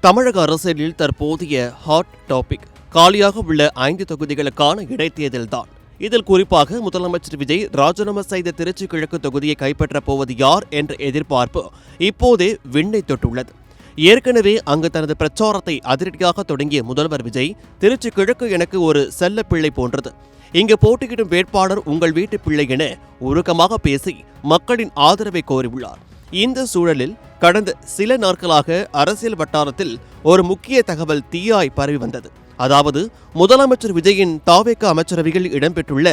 தமிழக அரசியலில் தற்போதைய ஹாட் டாபிக் காலியாக உள்ள 5 தொகுதிகளுக்கான இடைத்தேர்தல்தான். இதில் குறிப்பாக முதலமைச்சர் விஜய் ராஜினாமா செய்த திருச்சி கிழக்கு தொகுதியை கைப்பற்றப் போவது யார் என்ற எதிர்பார்ப்பு இப்போதே விண்ணை தொட்டுள்ளது. ஏற்கனவே அங்கு தனது பிரச்சாரத்தை அதிரடியாக தொடங்கிய முதல்வர் விஜய், திருச்சி கிழக்கு எனக்கு ஒரு செல்ல பிள்ளை போன்றது, இங்கு போட்டியிடும் வேட்பாளர் உங்கள் வீட்டு பிள்ளை என உருக்கமாக பேசி மக்களின் ஆதரவை கோரியுள்ளார். இந்த சூழலில் கடந்த சில நாட்களாக அரசியல் வட்டாரத்தில் ஒரு முக்கிய தகவல் தீயாய் பரவி வந்தது. அதாவது முதலமைச்சர் விஜயின் தாவேக அமைச்சரவையில் இடம்பெற்றுள்ள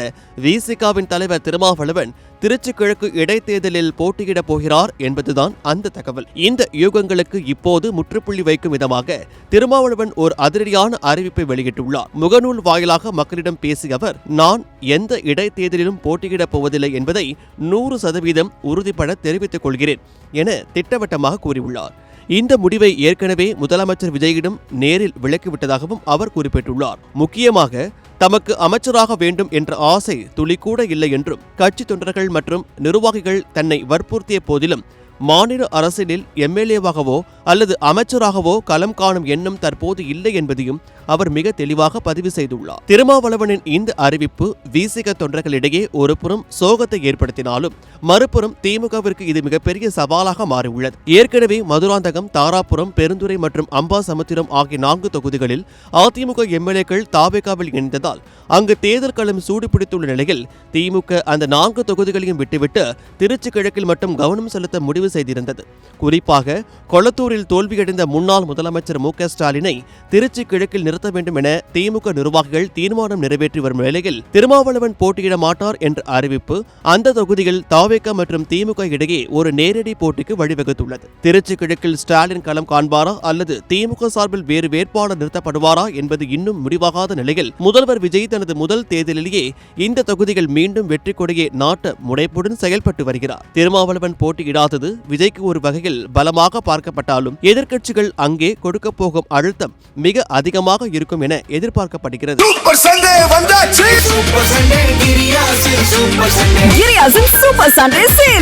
விசிகாவின் தலைவர் திருமாவளவன் திருச்சி கிழக்கு இடைத்தேர்தலில் போட்டியிடப் போகிறார் என்பதுதான் அந்த தகவல். இந்த யூகங்களுக்கு இப்போது முற்றுப்புள்ளி வைக்கும் விதமாக திருமாவளவன் ஒரு அதிரடியான அறிவிப்பை வெளியிட்டுள்ளார். முகநூல் வாயிலாக மக்களிடம் பேசிய அவர், நான் எந்த இடைத்தேர்தலிலும் போட்டியிடப் போவதில்லை என்பதை 100% உறுதிபட தெரிவித்துக் கொள்கிறேன் என திட்டவட்டமாக கூறியுள்ளார். இந்த முடிவை ஏற்கனவே முதலமைச்சர் விஜயிடம் நேரில் விளக்கிவிட்டதாகவும் அவர் குறிப்பிட்டுள்ளார். முக்கியமாக தமக்கு அமைச்சராக வேண்டும் என்ற ஆசை துளிக்கூட இல்லை என்றும், கட்சி தொண்டர்கள் மற்றும் நிர்வாகிகள் தன்னை வற்புறுத்திய போதிலும் மாநில அரசியலில் எம்எல்ஏவாகவோ அல்லது அமைச்சராகவோ களம் காணும் எண்ணம் தற்போது இல்லை என்பதையும் அவர் மிக தெளிவாக பதிவு செய்துள்ளார். திருமாவளவனின் இந்த அறிவிப்பு விசிக தொண்டர்களிடையே ஒரு புறம் சோகத்தை ஏற்படுத்தினாலும் மறுபுறம் திமுகவிற்கு இது மிகப்பெரிய சவாலாக மாறியுள்ளது. ஏற்கனவே மதுராந்தகம், தாராபுரம், பெருந்துறை மற்றும் அம்பாசமுத்திரம் ஆகிய 4 தொகுதிகளில் அதிமுக எம்எல்ஏக்கள் தாவேகாவில் இணைந்ததால் அங்கு தேர்தல் களம் சூடுபிடித்துள்ள நிலையில் திமுக அந்த 4 தொகுதிகளையும் விட்டுவிட்டு திருச்சி கிழக்கில் மட்டும் கவனம் செலுத்த முடிவு செய்திருந்தது. குறிப்பாக கொளத்தூரில் தோல்வியடைந்த முன்னாள் முதலமைச்சர் மு.க. ஸ்டாலினை திருச்சி கிழக்கில் நிறுத்த வேண்டும் என திமுக நிர்வாகிகள் தீர்மானம் நிறைவேற்றி வரும் நிலையில் திருமாவளவன் போட்டியிட மாட்டார் என்ற அறிவிப்பு அந்த தொகுதியில் தாவேக மற்றும் திமுக இடையே ஒரு நேரடி போட்டிக்கு வழிவகுத்துள்ளது. திருச்சி கிழக்கில் ஸ்டாலின் களம் காண்பாரா அல்லது திமுக சார்பில் வேறு வேட்பாளர் நிறுத்தப்படுவாரா என்பது இன்னும் முடிவாகாத நிலையில் முதல்வர் விஜய் தனது முதல் தேர்தலிலேயே இந்த தொகுதிகள் மீண்டும் வெற்றி கொடியை நாட்ட முனைப்புடன் செயல்பட்டு வருகிறார். திருமாவளவன் போட்டியிடாதது விஜய்க்கு ஒரு வகையில் பலமாக பார்க்கப்பட்டாலும் எதிர்க்கட்சிகள் அங்கே கொடுக்க போகும் அழுத்தம் மிக அதிகமாக இருக்கும் என எதிர்பார்க்கப்படுகிறது. Super Sunday